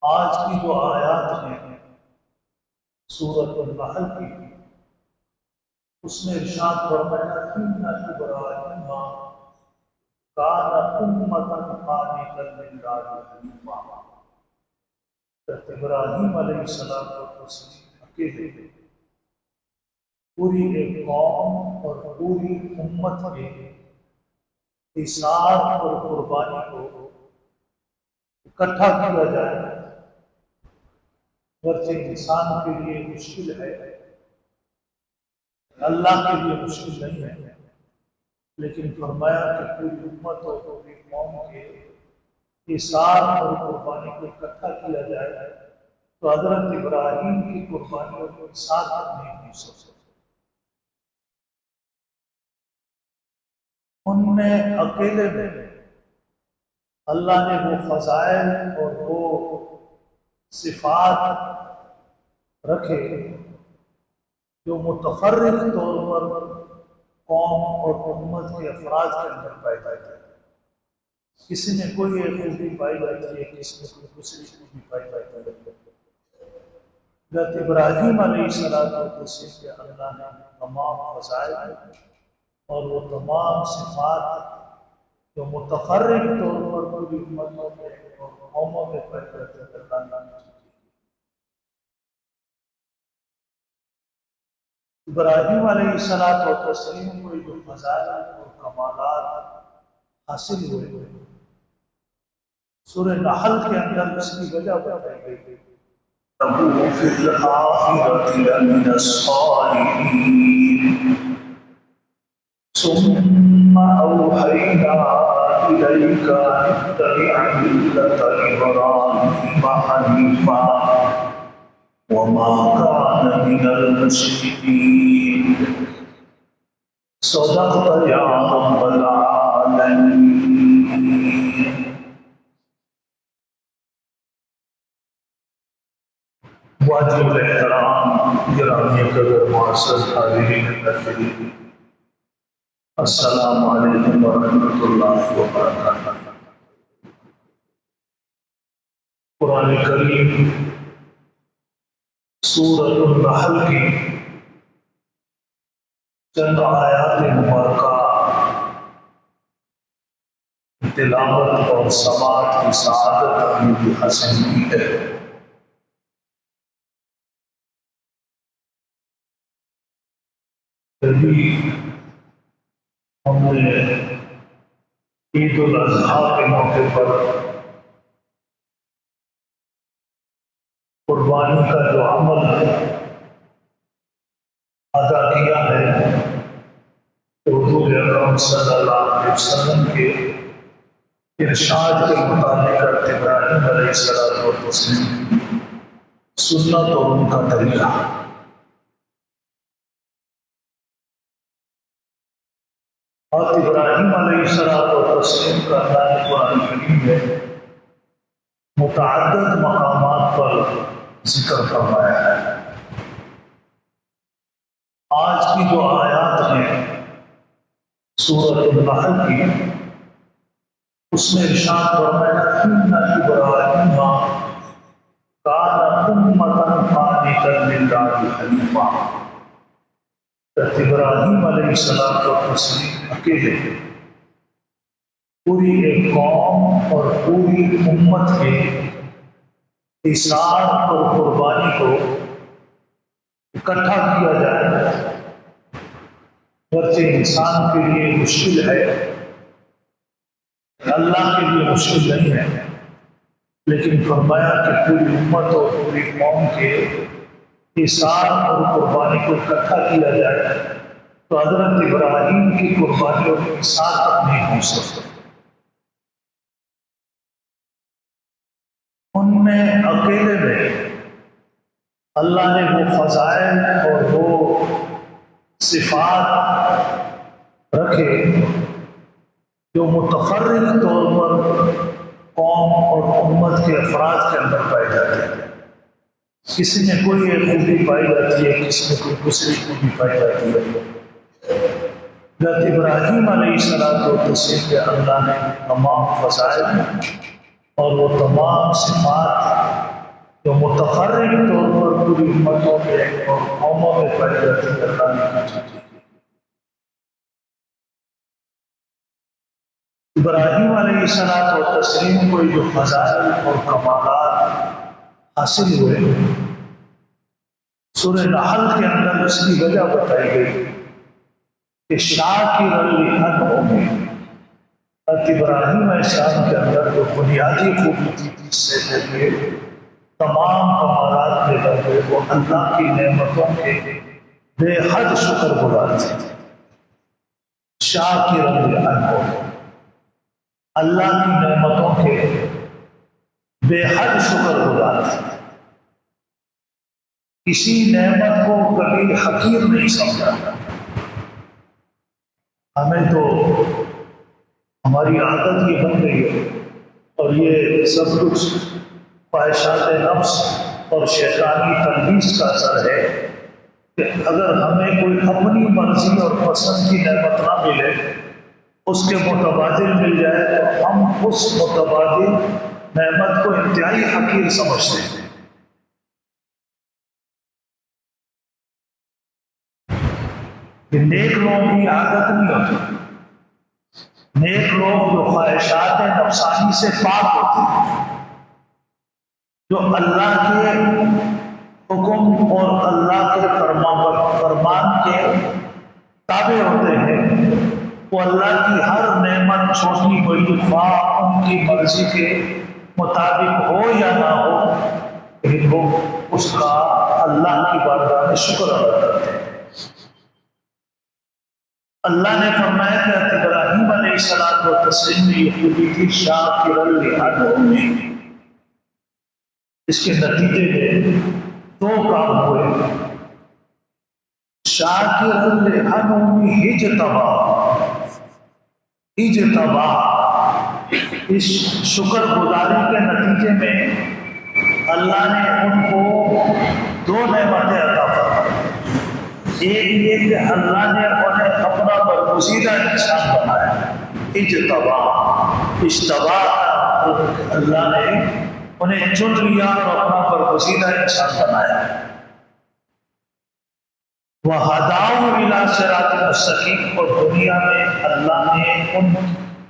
آج کی جو آیات ہیں سورۃ النحل کی، اس میں ارشاد فرمایا ان ابراہیم کان امۃ قانتا للہ حنیفا۔ ابراہیم علیہ السلام اکیلے پوری ایک قوم اور پوری امت کے ایثار اور قربانی کو اکٹھا کیا جائے، گرچہ انسان کے لیے مشکل ہے، اللہ کے لیے مشکل نہیں ہے، لیکن فرمایا کہ پوری امت اور پوری قوم کے ایثار اور قربانی کو اکٹھا کیا جائے تو حضرت ابراہیم کی قربانیوں کو ایثار تک نہیں پہنچ سکتے۔ ان میں اکیلے میں اللہ نے وہ فضائل اور وہ صفات رکھے جو متفرق طور پر قوم اور امت کے افراد کے اندر پائے جاتے ہیں۔ کسی میں کوئی ایک خوبی پائی جاتی ہے، کسی میں کوئی دوسری خوبی پائی جاتی ہے۔ حضرت ابراہیم علیہ السلام کے اللہ نے تمام فضائل اور وہ تمام صفات جو متفرق طور پر پوری امتوں میں اور قوموں میں پائے جاتے ہیں، اللہ نے ابراہیم علیہ السلام کو جو فضائل اور کمالات حاصل ہوئے، سورہ نحل کے اندر اس کی وجہ بتائی گئی۔ فِي الْآخِرَةِ لَمِنَ الصَّالِحِينَ ثُمَّ أَوْحَيْنَا إِلَيْكَ أَنِ اتَّبِعْ مِلَّةَ إِبْرَاهِيمَ حَنِيفًا وَمَا كَانَ مِنَ الْمُشْرِكِينَ صدقت يا رب العالمين۔ واجب الاحترام گرامی قدر معزز حاضرین محفل، السلام علیکم ورحمۃ اللہ وبرکاتہ۔ قرآن کریم سورۃ النحل کی چند آیات مبارکہ تلاوت اور سماعت کی سعادت ہمیں بھی حاصل کی ہے۔ ابھی ہم نے عید الاضحیٰ کے موقع پر قربانی کا جو عمل ادا کیا ہے، حضور اکرم صلی اللہ علیہ وسلم کے ارشاد کے مطابق ابراہیم علیہ السلام سنت اور ان کا طریقہ۔ اور ابراہیم علیہ السلام کا اللہ نے قرآن کریم میں متعدد مقامات پر ذکر فرمایا ہے۔ آج کی جو آیات ہیں سورۃ النحل کی، اس میں ارشاد فرمایا ان ابراہیم کان امۃ قانتا للہ حنیفا۔ ابراہیم علیہ السلام کا تصدیق اکیلے پوری ایک قوم اور پوری امت کے ایثار اور قربانی کو اکٹھا کیا جائے، گرچہ انسان کے لیے مشکل ہے، اللہ کے لیے مشکل نہیں ہے، لیکن فرمایا کہ پوری امت اور پوری قوم کے ایثار اور قربانی کو اکٹھا کیا جائے تو حضرت ابراہیم کی قربانیوں کے ایثار تک نہیں پہنچ سکتے۔ ان میں اکیلے میں اللہ نے وہ فضائل اور وہ صفات رکھے جو متفرق طور پر قوم اور امت کے افراد کے اندر پائے جاتے ہیں۔ کسی میں کوئی ایک خوبی پائی جاتی ہے، کسی میں کوئی دوسری خوبی پائی جاتی ہے۔ حضرت ابراہیم علیہ السلام کے اللہ نے تمام فضائل اور وہ تمام صفات جو متفرق طور پر پوری امتوں میں اور قوموں میں پائی جاتی ہے، اللہ نے کی۔ ابراہیم علیہ السلام و تسلیم کو جو فضائل اور کمالات حاصل ہوئے، سورہ نحل کے اندر اس کی وجہ بتائی گئی کہ شاکر لانعمہ، حضرت ابراہیم علیہ السلام کے اندر جو بنیادی خوبی تھی، جس سے ذریعے تمام کمالات کے ذریعے وہ اللہ کی نعمتوں کے بے حد شکر گزار تھے۔ شاکر لانعمہ، اللہ کی نعمتوں کے بے حد شکر گزار تھے، کسی نعمت کو کبھی حقیر نہیں سمجھا۔ ہمیں تو ہماری عادت یہ بن گئی ہے، اور یہ سب کچھ خواہشات نفس اور شیطانی تلبیس کا اثر ہے کہ اگر ہمیں کوئی اپنی مرضی اور پسند کی نعمت نہ ملے، اس کے متبادل مل جائے تو ہم اس متبادل نعمت کو انتہائی حقیر سمجھتے ہیں۔ یہ نیک لوگوں کی عادت نہیں ہوتی۔ نیک لوگ جو خواہشات نفسانی سے پاک ہوتے ہیں، جو اللہ کے حکم اور اللہ کے فرمان کے تابع ہوتے ہیں، وہ اللہ کی ہر نعمت چھوٹی بڑی خواہ ان کی مرضی کے مطابق ہو یا نہ ہو، لیکن وہ اس کا اللہ کی بارگاہ میں شکر ادا کرتے ہیں۔ اللہ نے فرمایا کہ ابراہیم علیہ السلام و تسلیم میں یہ خوبی تھی شاکر لانعمہ۔ اس کے نتیجے میں دو کام ہوئے۔ شاکر لانعمہ اجتبا، اس شکر گزاری کے نتیجے میں اللہ نے ان کو دو نعمتیں عطا فرمائیں۔ ایک یہ کہ اللہ نے انہیں اپنا برگزیدہ انسان بنایا، اجتبا، اشتبا، اللہ نے انہیں چن لیا اور اپنا برگزیدہ انسان بنایا۔ وَهَدَاهُ إِلَىٰ صِرَاطٍ مُسْتَقِيمٍ، اور دنیا میں اللہ نے ان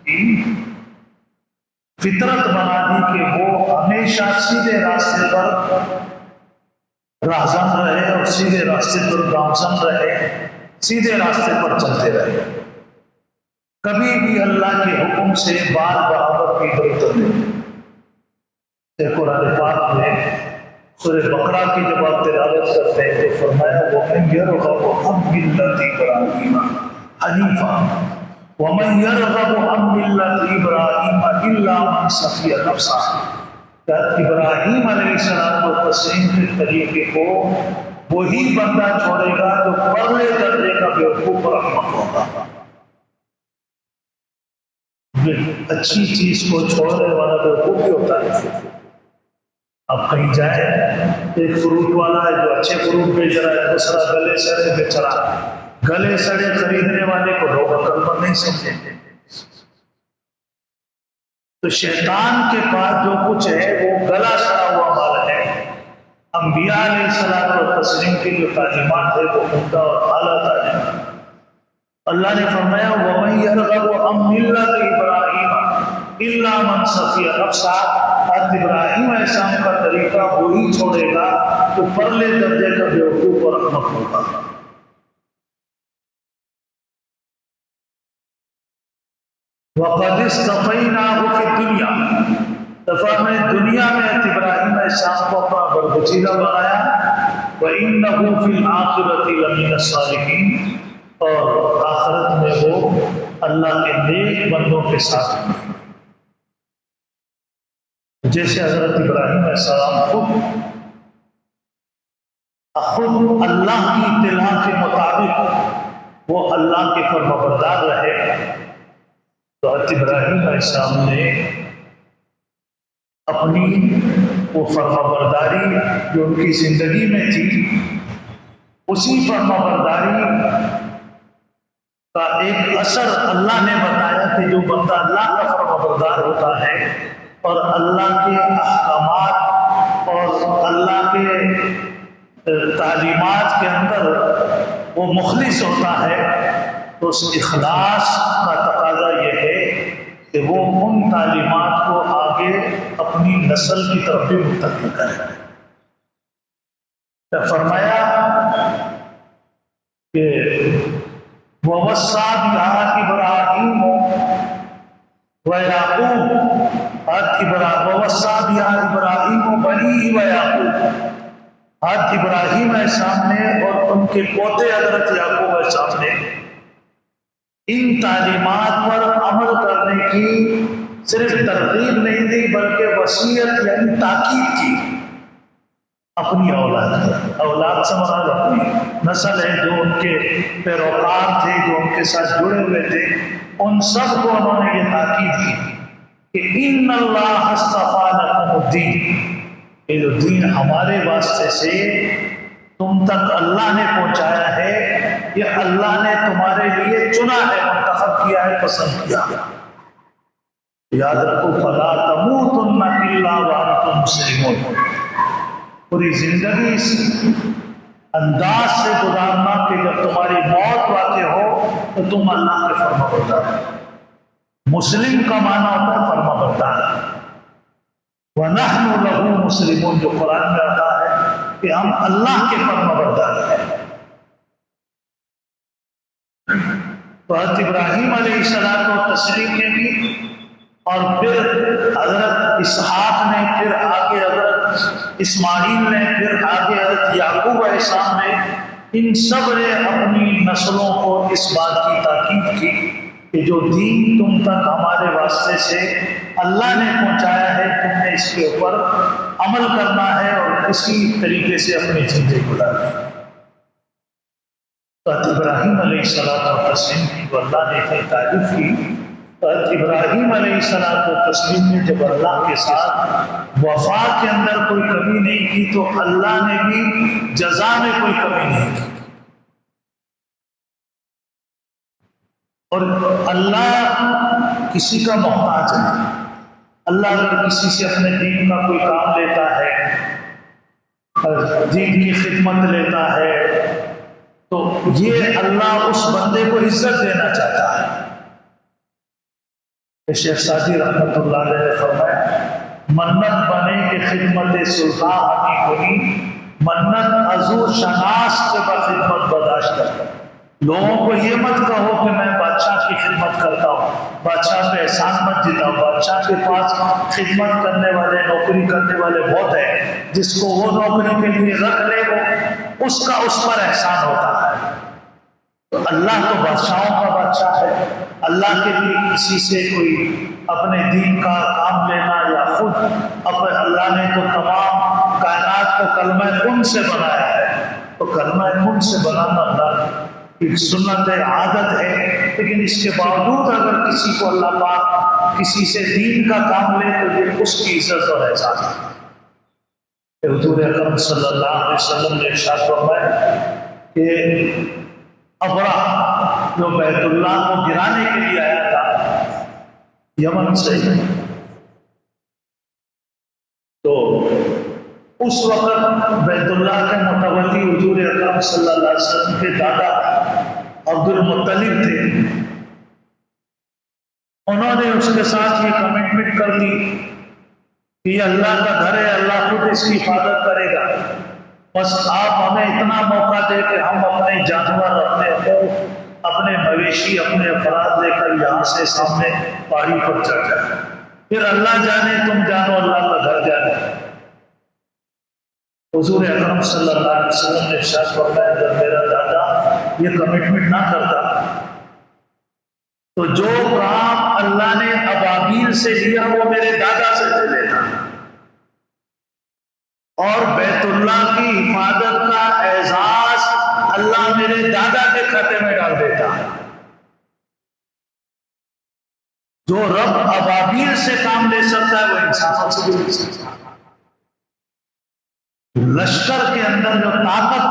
کی فطرت بنا دی کہ وہ ہمیشہ سیدھے راستے پر راہزن رہے اور سیدھے راستے پر گامزن رہے، سیدھے راستے پر چلتے رہے، کبھی بھی اللہ کے حکم سے بال برابر کی ضرورت نہیں۔ قرآن پاک میں سورہ بقرہ کی جب آپ تلاوت کرتے ہیں تو فرمایا وَمَن يَرْغَبُ عَن مِّلَّةِ إِبْرَاهِيمَ حَنِيفًا وَمَن يَرْغَبُ عَن مِّلَّةِ إِبْرَاهِيمَ إِلَّا مَن سَفِيَ نَفْسَهُ، کہ ابراہیم علیہ السلام و تسلیم کے طریقے کو وہی بندہ چھوڑے گا جو پرلے درجے کا بیوقوف اور احمق ہوگا۔ اچھی چیز کو چھوڑنے والا بیوقوف ہی ہوتا ہے۔ اب کہیں جائے، ایک فروٹ والا ہے جو اچھے فروٹ بیچ رہا ہے، دوسرا گلے سڑے بیچ رہا ہے، گلے سڑے خریدنے والے کو لوگ عقل مند نہیں سمجھیں۔ تو شیطان کے پاس جو کچھ ہے وہ گلا سڑا ہوا مال ہے۔ انبیاء علیہ السلام اور تسلیم کی جو تعلیمات ہے وہ عمدہ اور اعلیٰ تعلیمات۔ اللہ نے فرمایا وَمَن يَرْغَبُ عَن مِّلَّةِ إِبْرَاهِيمَ إِلَّا مَن سَفِيَ نَفْسَهُ، ابراہیم علیہ السلام کا طریقہ وہی چھوڑے گا تو پرلے درجے کا بیوقوف اور احمق ہوگا۔ وَقَدِ اصْطَفَيْنَاهُ فِي الدُّنْيَا، فرمایا دنیا میں ابراہیم علیہ السلام کو اپنا برگزیدہ بنایا، وَإِنَّهُ فِي الْآخِرَةِ لَمِنَ الصَّالِحِينَ، اور آخرت میں وہ اللہ کے نیک بندوں کے ساتھ ہیں۔ جیسے حضرت ابراہیم علیہ السلام خود اللہ کی اطلاع کے مطابق وہ اللہ کے فرمانبردار رہے، تو حضرت ابراہیم علیہ السلام نے اپنی وہ فرمانبرداری جو ان کی زندگی میں تھی، اسی فرمانبرداری کا ایک اثر اللہ نے بتایا کہ جو بندہ اللہ کا فرمانبردار ہوتا ہے اور اللہ کے احکامات اور اللہ تعلیمات کے اندر وہ مخلص ہوتا ہے تو اس اخلاص کا تقاضا یہ ہے کہ وہ ان تعلیمات کو آگے اپنی نسل کی طرف بھی منتقل کرے. فرمایا کہ وَوَصَّى بِهَا إِبْرَاهِيمُ وَيَعْقُوبُ وَوَصَّى بِهَا إِبْرَاهِيمُ بَنِيهِ وَيَعْقُوبُ. ابراہیم علیہ السلام نے اور ان کے پوتے حضرت یعقوب علیہ السلام نے ان تعلیمات پر عمل کرنے کی صرف ترغیب نہیں دی بلکہ وصیت یعنی تاکید کی اپنی اولاد سے مراد اپنی نسل ہے جو ان کے پیروکار تھے جو ان کے ساتھ جڑے ہوئے تھے ان سب کو انہوں نے یہ تاکید کی کہ ان اللہ اصطفیٰ لکم الدین، یہ جو دین ہمارے واسطے سے تم تک اللہ نے پہنچایا ہے یہ اللہ نے تمہارے لیے چنا ہے، منتخب کیا ہے، پسند کیا. یاد رکھو فلا تموتن الا وانتم مسلمون. پوری زندگی اس انداز سے گزارنا کہ جب تمہاری موت واقع ہو تو تم اللہ کے فرما بردار. مسلم کا معنی ہوتا ہے فرما بردار. وَنَحْنُ لَهُ مُسْلِمُونَ، جو قرآن میں آتا ہے کہ ہم اللہ کے فرما بردار ہیں. تو حضرت ابراہیم علیہ السلام کو تسلیم نے بھی اور پھر حضرت اسحاق نے، پھر آگے حضرت اسماعیل نے، پھر آگے حضرت یعقوب علیہ السلام نے، ان سب نے اپنی نسلوں کو اس بات کی تاکید کی کہ جو دین تم تک ہمارے واسطے سے اللہ نے پہنچایا ہے تم نے اس کے اوپر عمل کرنا ہے اور اسی طریقے سے اپنی زندگی گزارنی ہے. حضرت ابراہیم علیہ السلام کو تسلیم کی تو اللہ نے اتنی تعریف کی. حضرت ابراہیم علیہ السلام کو تسلیم نے جب اللہ کے ساتھ وفا کے اندر کوئی کمی نہیں کی تو اللہ نے بھی جزا میں کوئی کمی نہیں کی. اور اللہ کسی کا محتاج نہیں. اللہ اگر کسی سے اپنے دین کا کوئی کام لیتا ہے، دین کی خدمت لیتا ہے تو یہ اللہ اس بندے کو عزت دینا چاہتا ہے. شیخ سعدی رحمۃ اللہ علیہ نے فرمایا منت بنے کہ خدمت سلطان ہمیں ہوئی، منت حضور شناس کے بخدمت برداشت کرتا. لوگوں کو یہ مت کہو کہ میں بادشاہ کی خدمت کرتا ہوں، بادشاہ پہ احسان مت جتاؤ. بادشاہ کے پاس خدمت کرنے والے، نوکری کرنے والے بہت ہیں، جس کو وہ نوکری کے لیے رکھ لے وہ اس کا اس پر احسان ہوتا ہے. تو اللہ تو بادشاہوں کا بادشاہ ہے. اللہ کے لیے کسی سے کوئی اپنے دین کا کام لینا یا خود اپنے، اللہ نے تو تمام کائنات کو کلمہ کن سے بنایا ہے. تو کلمہ کن سے بنانا اللہ کی سنت ہے، عادت ہے. لیکن اس کے باوجود اگر کسی کو اللہ پاک کسی سے دین کا کام لے تو یہ اس کی عزت اور احساس ہے. حضور اکرم صلی اللہ علیہ وسلم نے ارشاد فرمایا کہ ابرہ جو بیت اللہ کو گرانے کے لیے آیا تھا یمن سے، تو اس وقت بیت اللہ کے متولی حضور اکرم صلی اللہ علیہ وسلم کے دادا عبد المطلب تھے. انہوں نے اس کے ساتھ یہ کمٹمنٹ کر لی کہ یہ اللہ کا گھر ہے، اللہ خود اس کی حفاظت کرے گا، بس آپ ہمیں اتنا موقع دے کہ ہم اپنے جانور، اپنے مویشی، اپنے افراد لے کر یہاں سے سامنے پہاڑی پر چڑھ جائیں، پھر اللہ جانے تم جانو، اللہ کا گھر جانے. حضور اکرم صلی اللہ علیہ وسلم نے ارشاد فرمایا اگر میرا دادا یہ کمٹمنٹ نہ کرتا تو جو کام اللہ نے ابابیل سے لیا وہ میرے دادا سے لے لیتا، اور بیت اللہ کی حفاظت کا اعزاز اللہ میرے دادا کے کھاتے میں ڈال دیتا. جو رب ابابیل سے کام لے سکتا ہے وہ انسانوں سے بھی لے سکتا ہے. لشکر کے اندر جو طاقت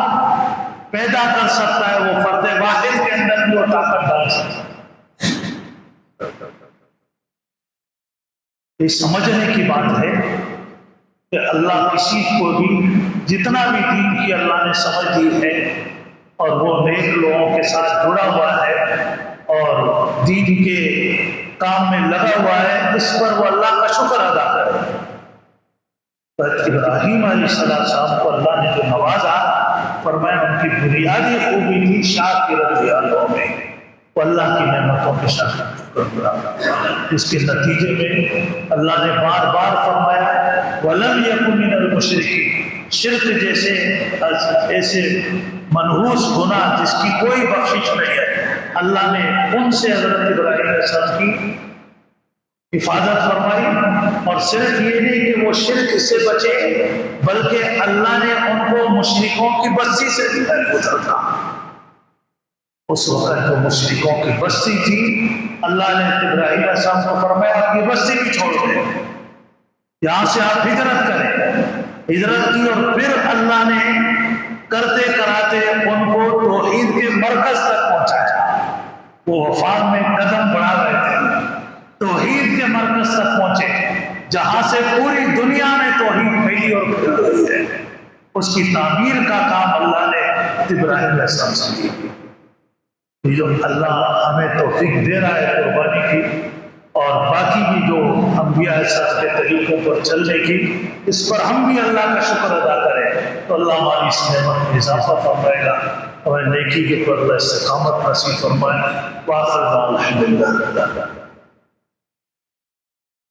پیدا کر سکتا ہے وہ فرد واحد کے اندر بھی وہ طاقت ڈال سکتا ہے. یہ سمجھنے کی بات ہے کہ اللہ کسی کو بھی جتنا بھی دین کی اللہ نے سمجھ دی ہے اور وہ نیک لوگوں کے ساتھ جڑا ہوا ہے اور دین کے کام میں لگا ہوا ہے، اس پر وہ اللہ کا شکر ادا کرے۔ پر ابراہیم علیہ السلام کو اللہ نے جو نوازا، فرمایا ان کی بنیادی خوبی تھی شاکر میں، وہ اللہ کی نعمتوں کے ساتھ شکر گزار۔ اس کے نتیجے میں اللہ نے بار بار فرمایا وَلَمْ يَكُن مِّنَ الْمُشْرِكِينَ، شرک جیسے ایسے منحوس گناہ جس کی کوئی بخشش نہیں ہے، اللہ نے ان سے حضرت ابراہیم علیہ السلام کی حفاظت فرمائی۔ اور صرف یہ نہیں کہ وہ شرک سے بچے، بلکہ اللہ نے ان کو مشرکوں کی بستی سے بھی محفوظ رکھا۔ اس وقت جو مشرکوں کی بستی تھی، اللہ نے ابراہیم علیہ السلام کو فرمایا آپ کی بستی بھی چھوڑ دیں، یہاں سے آپ ہجرت کریں۔ ہجرت کی اور پھر اللہ نے کرتے کراتے ان کو توحید کے مرکز تک پہنچایا۔ وہ وفات میں قدم بڑھا رہے تھے، توحید کے مرکز تک پہنچے جہاں سے پوری دنیا میں توحید پھیلی اور پھیل رہی ہے۔ اس کی تعمیر کا کام اللہ نے ابراہیم علیہ السلام سے کیا۔ یہ جو اللہ ہمیں توفیق دے رہا ہے قربانی کی اور باقی بھی جو انبیاء السلام کے طریقوں پر چلنے کی، اس پر ہم بھی اللہ کا شکر ادا کریں تو اللہ ہماری اس نعمت میں اضافہ فرمائے گا، ہمیں نیکی کے پر اللہ استقامت نصیب فرمائے۔ وآخر دعوانا الحمدللہ۔